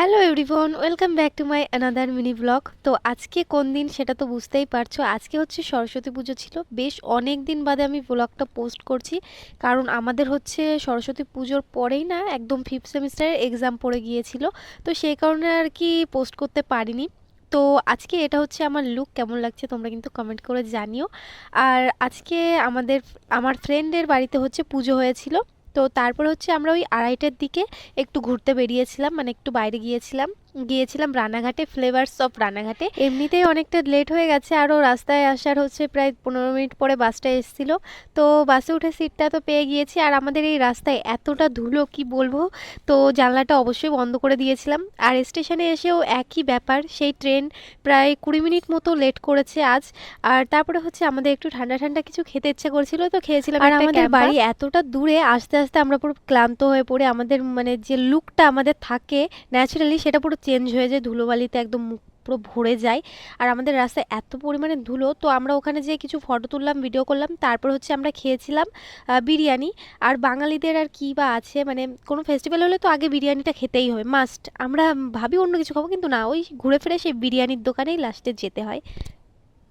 Hello everyone, welcome back to my another mini blog. তো আজকে কোন দিন সেটা তো বুঝতেই পারছো। আজকে হচ্ছে সরস্বতী পুজো ছিল। বেশ অনেক দিন বাদে আমি ব্লগটা পোস্ট করছি, কারণ আমাদের হচ্ছে সরস্বতী পুজোর পরেই না একদম ফিফথ সেমিস্টারের এক্সাম পড়ে গিয়েছিল। তো সেই কারণে আর কি পোস্ট করতে পারিনি। তো আজকে এটা হচ্ছে আমার লুক, কেমন লাগছে তোমরা কিন্তু কমেন্ট করে জানিও। আর আজকে আমার ফ্রেন্ডের বাড়িতে হচ্ছে পুজো হয়েছিল। তো তারপর হচ্ছে আমরা ওই 2:30টার দিকে একটু ঘুরতে বেরিয়েছিলাম, মানে একটু বাইরে গিয়েছিলাম রানাঘাটে, ফ্লেভারস অফ রানাঘাটে। এমনিতেই অনেকটা লেট হয়ে গেছে, আরও রাস্তায় আসার হচ্ছে প্রায় 15 মিনিট পরে বাসটা এসেছিলো। তো বাসে উঠে সিটটা তো পেয়ে গিয়েছি, আর আমাদের এই রাস্তায় এতটা ধুলো কি বলবো। তো জানলাটা অবশ্যই বন্ধ করে দিয়েছিলাম। আর স্টেশনে এসেও একই ব্যাপার, সেই ট্রেন প্রায় 20 মিনিট মতো লেট করেছে আজ। আর তারপরে হচ্ছে আমাদের একটু ঠান্ডা ঠান্ডা কিছু খেতে ইচ্ছা করছিল, তো খেয়েছিলাম। আর আমাদের বাড়ি এতটা দূরে, আস্তে আস্তে আমরা পুরো ক্লান্ত হয়ে পড়ে আমাদের মানে যে লুকটা আমাদের থাকে ন্যাচারালি সেটা পুরো চেঞ্জ হয়ে যায়, ধুলোবালিতে একদম মুখ পুরো ভরে যায়। আর আমাদের রাস্তায় এত পরিমাণে ধুলো, তো আমরা ওখানে যেয়ে কিছু ফটো তুললাম, ভিডিও করলাম। তারপর হচ্ছে আমরা খেয়েছিলাম বিরিয়ানি। আর বাঙালিদের আর কি বা আছে, মানে কোনো ফেস্টিভ্যাল হলে তো আগে বিরিয়ানিটা খেতেই হয়, মাস্ট। আমরা ভাবি অন্য কিছু খাবো, কিন্তু না, ওই ঘুরে ফিরে সেই বিরিয়ানির দোকানেই লাস্টে যেতে হয়।